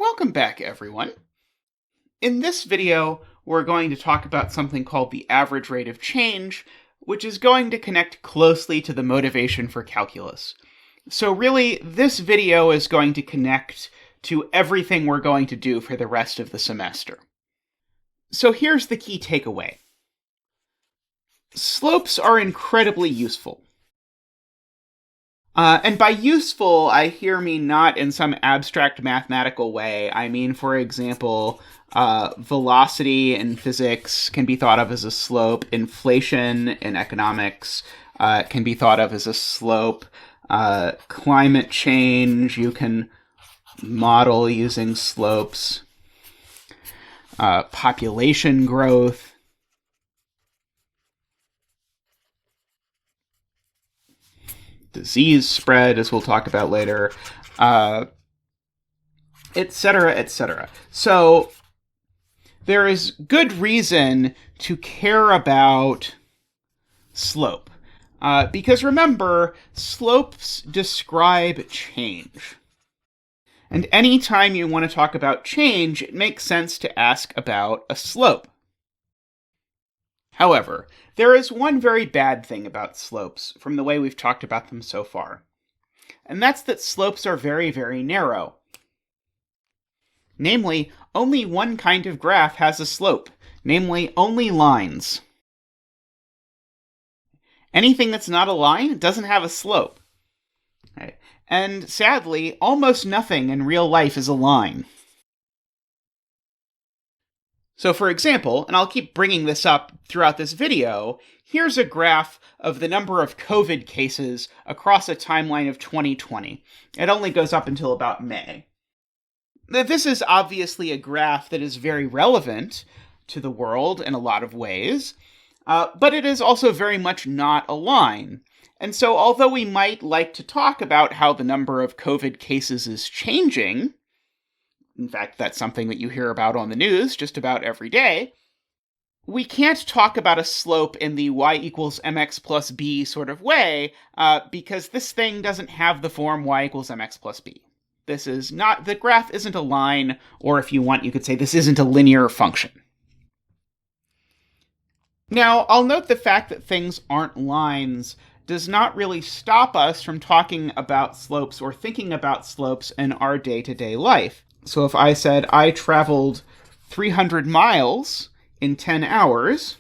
Welcome back, everyone. In this video, we're going to talk about something called the average rate of change, which is going to connect closely to the motivation for calculus. So really, this video is going to connect to everything we're going to do for the rest of the semester. So here's the key takeaway. Slopes are incredibly useful. And by useful, I mean not in some abstract mathematical way. I mean, for example, velocity in physics can be thought of as a slope. Inflation in economics can be thought of as a slope. Climate change you can model using slopes. Population growth. Disease spread, as we'll talk about later, etc., etc. So there is good reason to care about slope. Because remember, slopes describe change. And anytime you want to talk about change, it makes sense to ask about a slope. However, there is one very bad thing about slopes from the way we've talked about them so far. And that's that slopes are very, very narrow. Namely, only one kind of graph has a slope, namely only lines. Anything that's not a line doesn't have a slope. Okay. And sadly, almost nothing in real life is a line. So for example, and I'll keep bringing this up throughout this video, here's a graph of the number of COVID cases across a timeline of 2020. It only goes up until about May. This is obviously a graph that is very relevant to the world in a lot of ways, but it is also very much not a line. And so although we might like to talk about how the number of COVID cases is changing, in fact, that's something that you hear about on the news just about every day, we can't talk about a slope in the y equals mx plus b sort of way, because this thing doesn't have the form y equals mx plus b. This is not, the graph isn't a line, or if you want, you could say this isn't a linear function. Now, I'll note the fact that things aren't lines does not really stop us from talking about slopes or thinking about slopes in our day-to-day life. So if I said I traveled 300 miles in 10 hours,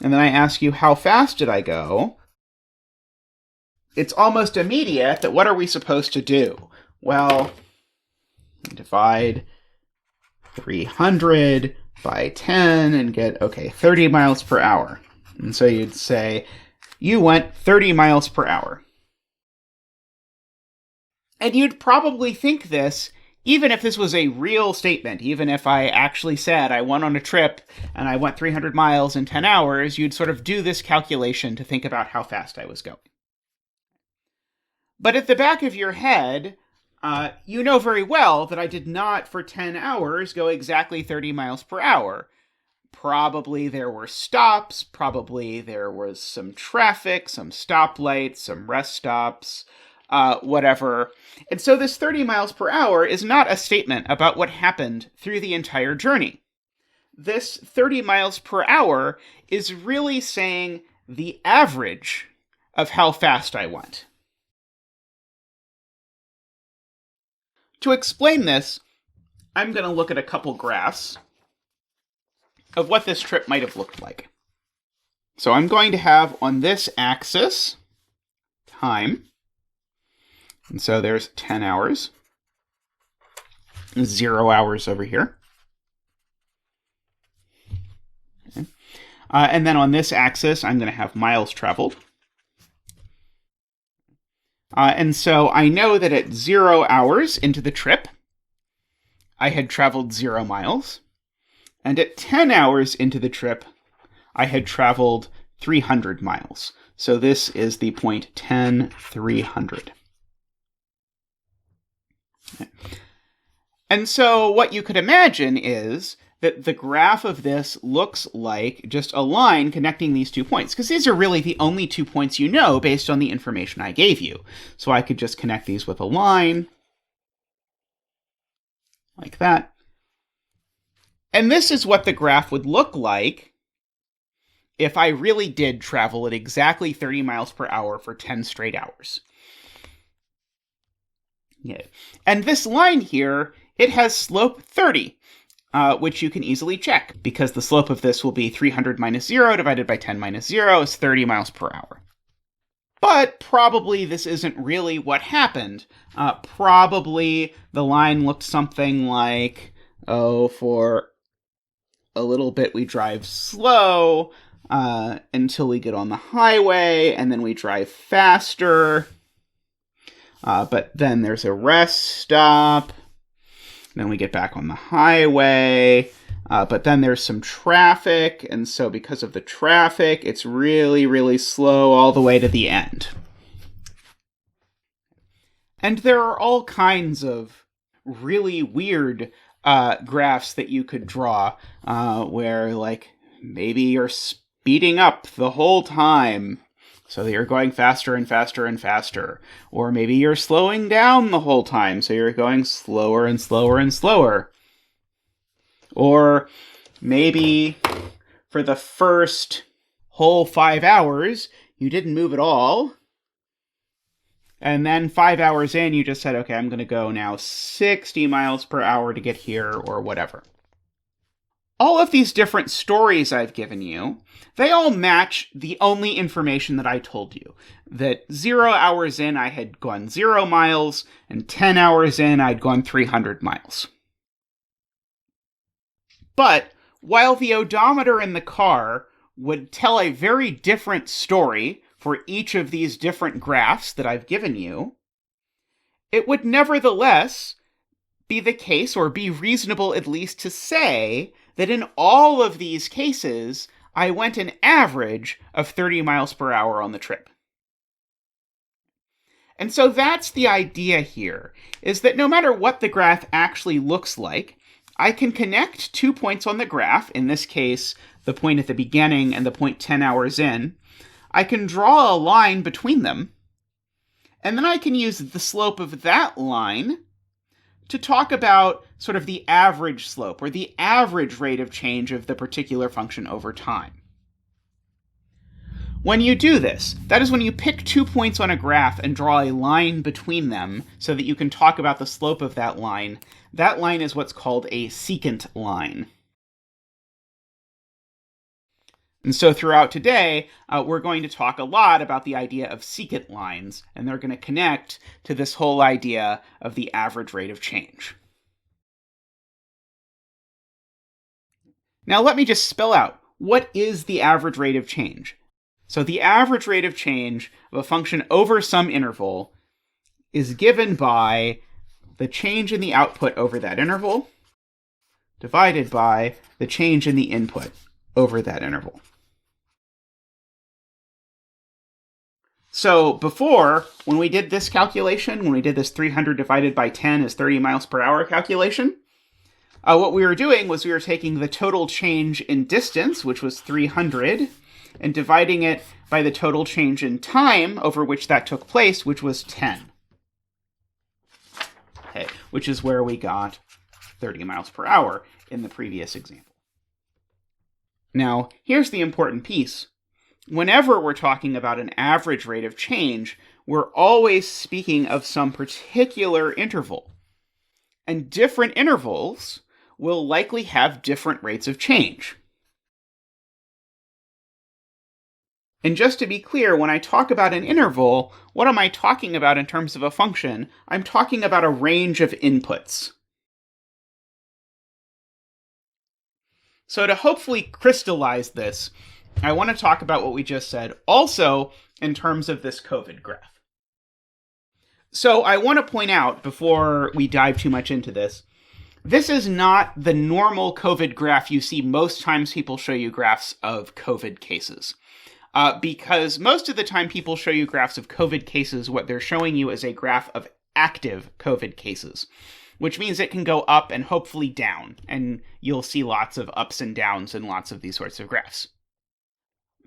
and then I ask you how fast did I go, it's almost immediate that what are we supposed to do? Well, divide 300 by 10 and get, 30 miles per hour. And so you'd say, you went 30 miles per hour. And you'd probably think this even if this was a real statement, even if I actually said I went on a trip and I went 300 miles in 10 hours, you'd sort of do this calculation to think about how fast I was going. But at the back of your head, you know very well that I did not, for 10 hours, go exactly 30 miles per hour. Probably there were stops, probably there was some traffic, some stoplights, some rest stops, whatever. And so this 30 miles per hour is not a statement about what happened through the entire journey. This 30 miles per hour is really saying the average of how fast I went. To explain this, I'm going to look at a couple graphs of what this trip might have looked like. So I'm going to have on this axis time. And so there's 10 hours, 0 hours over here. Okay. And then on this axis, I'm going to have miles traveled. And so I know that at 0 hours into the trip, I had traveled 0 miles. And at 10 hours into the trip, I had traveled 300 miles. So this is the point 10, 300. And so what you could imagine is that the graph of this looks like just a line connecting these 2 points, because these are really the only 2 points you know based on the information I gave you. So I could just connect these with a line. like that. And this is what the graph would look like if I really did travel at exactly 30 miles per hour for 10 straight hours. Yeah. And this line here, it has slope 30, which you can easily check, because the slope of this will be 300 minus 0 divided by 10 minus 0 is 30 miles per hour. But probably this isn't really what happened. Probably the line looked something like, for a little bit we drive slow until we get on the highway, and then we drive faster. But then there's a rest stop. Then we get back on the highway. But then there's some traffic, and so because of the traffic, it's really, really slow all the way to the end. And there are all kinds of really weird graphs that you could draw, where, like, maybe you're speeding up the whole time, so that you're going faster and faster and faster. Or maybe you're slowing down the whole time, so you're going slower and slower and slower. Or maybe for the first whole 5 hours, you didn't move at all. And then 5 hours in, you just said, okay, I'm going to go now 60 miles per hour to get here, or whatever. All of these different stories I've given you, they all match the only information that I told you. That 0 hours in, I had gone 0 miles, and 10 hours in, I'd gone 300 miles. But while the odometer in the car would tell a very different story for each of these different graphs that I've given you, it would nevertheless be the case, or be reasonable at least to say, that in all of these cases, I went an average of 30 miles per hour on the trip. And so that's the idea here, is that no matter what the graph actually looks like, I can connect 2 points on the graph, in this case, the point at the beginning and the point 10 hours in. I can draw a line between them, and then I can use the slope of that line to talk about sort of the average slope, or the average rate of change of the particular function over time. When you do this, that is when you pick 2 points on a graph and draw a line between them so that you can talk about the slope of that line. That line is what's called a secant line. And so throughout today, we're going to talk a lot about the idea of secant lines, and they're going to connect to this whole idea of the average rate of change. Now let me just spell out, what is the average rate of change? So the average rate of change of a function over some interval is given by the change in the output over that interval divided by the change in the input over that interval. So before, when we did this calculation, when we did this 300 divided by 10 is 30 miles per hour calculation, what we were doing was we were taking the total change in distance, which was 300, and dividing it by the total change in time over which that took place, which was 10. Okay, which is where we got 30 miles per hour in the previous example. Now, here's the important piece. Whenever we're talking about an average rate of change, we're always speaking of some particular interval. And different intervals will likely have different rates of change. And just to be clear, when I talk about an interval, what am I talking about in terms of a function? I'm talking about a range of inputs. So to hopefully crystallize this, I want to talk about what we just said, also in terms of this COVID graph. So I want to point out, before we dive too much into this, this is not the normal COVID graph you see most times people show you graphs of COVID cases. Because most of the time people show you graphs of COVID cases, what they're showing you is a graph of active COVID cases, which means it can go up and hopefully down, and you'll see lots of ups and downs in lots of these sorts of graphs.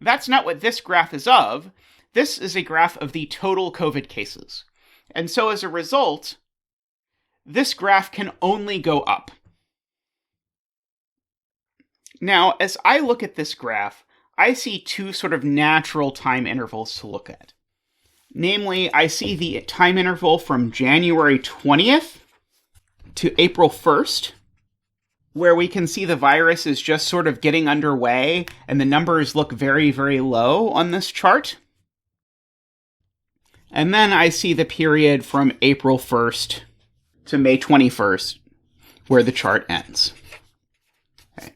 That's not what this graph is of. This is a graph of the total COVID cases. And so as a result, this graph can only go up. Now, as I look at this graph, I see two sort of natural time intervals to look at. Namely, I see the time interval from January 20th to April 1st, where we can see the virus is just sort of getting underway, and the numbers look very, very low on this chart. And then I see the period from April 1st to May 21st, where the chart ends. Okay.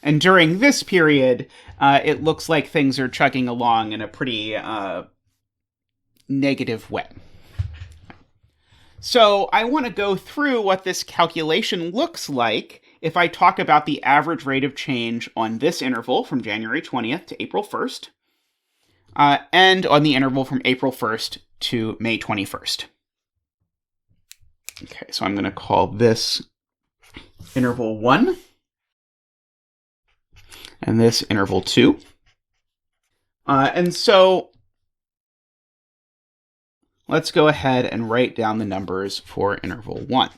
And during this period, it looks like things are chugging along in a pretty negative way. So I want to go through what this calculation looks like if I talk about the average rate of change on this interval from January 20th to April 1st, and on the interval from April 1st to May 21st. Okay, so I'm going to call this interval 1, and this interval 2. And so let's go ahead and write down the numbers for interval 1.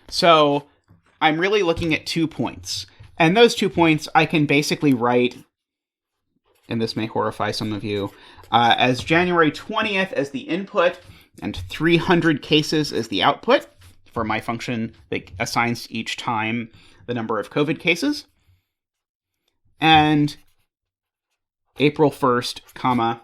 So I'm really looking at 2 points. And those 2 points I can basically write, and this may horrify some of you, as January 20th as the input and 300 cases as the output for my function that assigns each time the number of COVID cases. And April 1st, comma.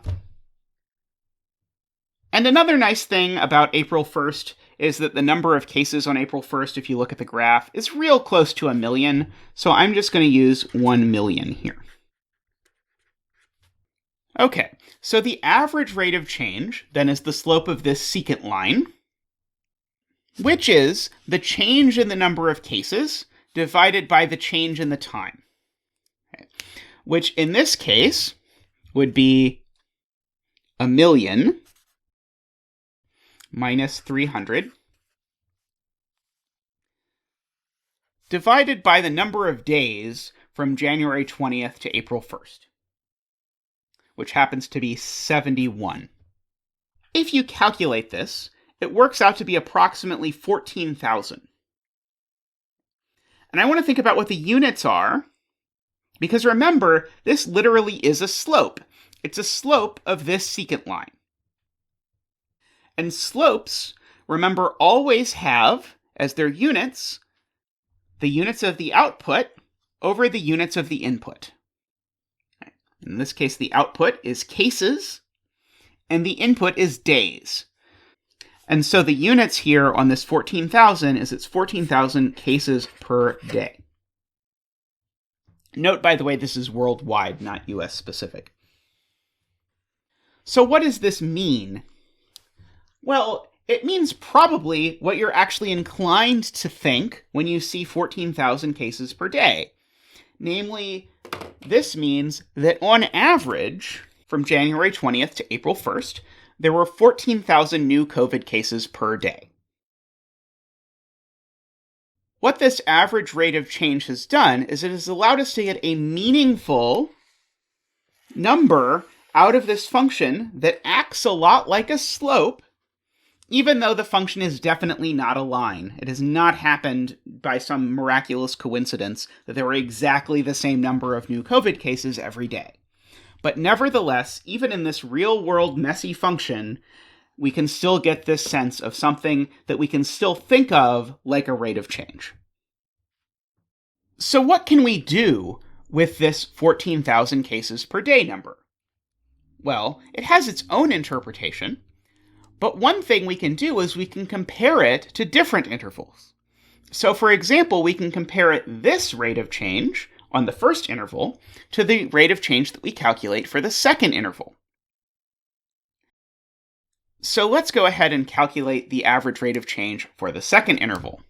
And another nice thing about April 1st is that the number of cases on April 1st, if you look at the graph, is real close to 1 million. So I'm just going to use 1 million here. Okay, so the average rate of change then is the slope of this secant line, which is the change in the number of cases divided by the change in the time. Okay. Which in this case would be 1 million minus 300 divided by the number of days from January 20th to April 1st, which happens to be 71. If you calculate this, it works out to be approximately 14,000. And I want to think about what the units are, because remember, this literally is a slope. It's a slope of this secant line. And slopes, remember, always have, as their units, the units of the output over the units of the input. In this case, the output is cases, and the input is days. And so the units here on this 14,000 is it's 14,000 cases per day. Note, by the way, this is worldwide, not US specific. So what does this mean? Well, it means probably what you're actually inclined to think when you see 14,000 cases per day. Namely, this means that on average, from January 20th to April 1st, there were 14,000 new COVID cases per day. What this average rate of change has done is it has allowed us to get a meaningful number out of this function that acts a lot like a slope, even though the function is definitely not a line. It has not happened by some miraculous coincidence that there were exactly the same number of new COVID cases every day. But nevertheless, even in this real-world messy function, we can still get this sense of something that we can still think of like a rate of change. So what can we do with this 14,000 cases per day number? Well, it has its own interpretation, but one thing we can do is we can compare it to different intervals. So for example, we can compare this rate of change on the first interval to the rate of change that we calculate for the second interval. So let's go ahead and calculate the average rate of change for the second interval.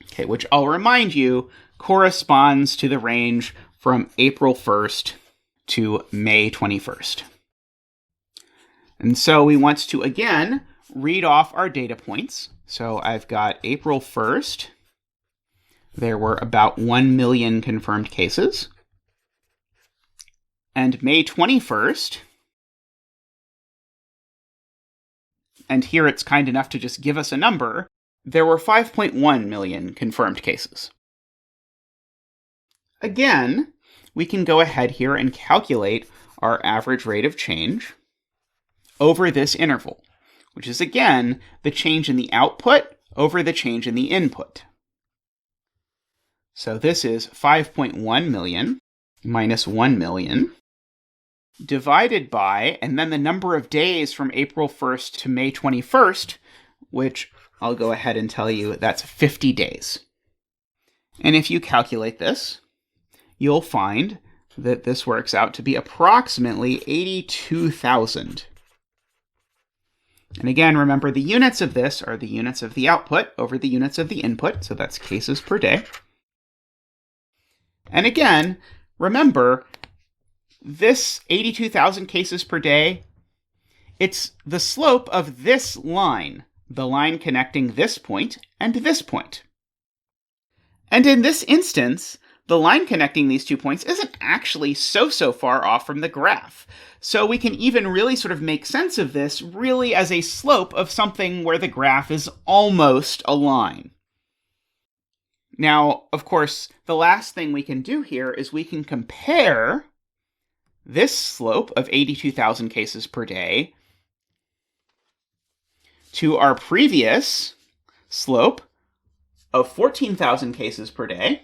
Okay, which I'll remind you corresponds to the range from April 1st to May 21st. And so we want to, again, read off our data points. So I've got April 1st. There were about 1 million confirmed cases. And May 21st, and here it's kind enough to just give us a number, there were 5.1 million confirmed cases. Again, we can go ahead here and calculate our average rate of change over this interval, which is, again, the change in the output over the change in the input. So this is 5.1 million minus 1 million divided by, and then the number of days from April 1st to May 21st, which I'll go ahead and tell you that's 50 days. And if you calculate this, you'll find that this works out to be approximately 82,000. And again, remember the units of this are the units of the output over the units of the input, so that's cases per day. And again, remember, this 82,000 cases per day, it's the slope of this line, the line connecting this point and this point. And in this instance, the line connecting these 2 points isn't actually so far off from the graph. So we can even really sort of make sense of this really as a slope of something where the graph is almost a line. Now, of course, the last thing we can do here is we can compare this slope of 82,000 cases per day to our previous slope of 14,000 cases per day.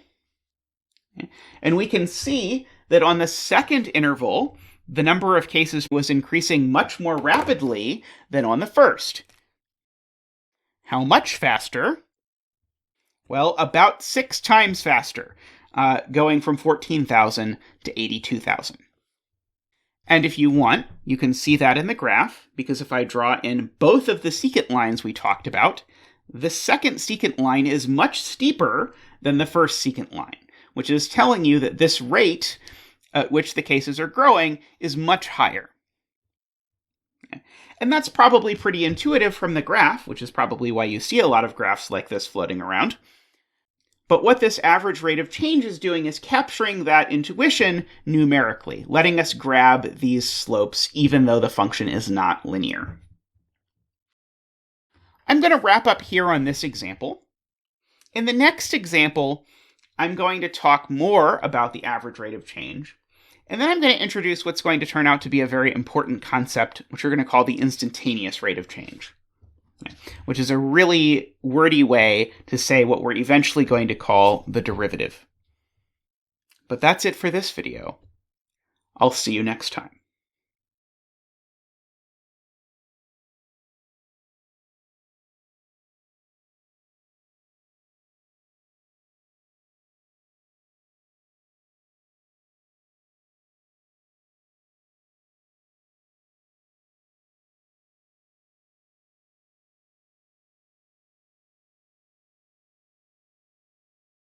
And we can see that on the second interval, the number of cases was increasing much more rapidly than on the first. How much faster? Well, about 6 times faster, going from 14,000 to 82,000. And if you want, you can see that in the graph, because if I draw in both of the secant lines we talked about, the second secant line is much steeper than the first secant line, which is telling you that this rate at which the cases are growing is much higher. And that's probably pretty intuitive from the graph, which is probably why you see a lot of graphs like this floating around. But what this average rate of change is doing is capturing that intuition numerically, letting us grab these slopes even though the function is not linear. I'm going to wrap up here on this example. In the next example, I'm going to talk more about the average rate of change, and then I'm going to introduce what's going to turn out to be a very important concept, which we're going to call the instantaneous rate of change, which is a really wordy way to say what we're eventually going to call the derivative. But that's it for this video. I'll see you next time.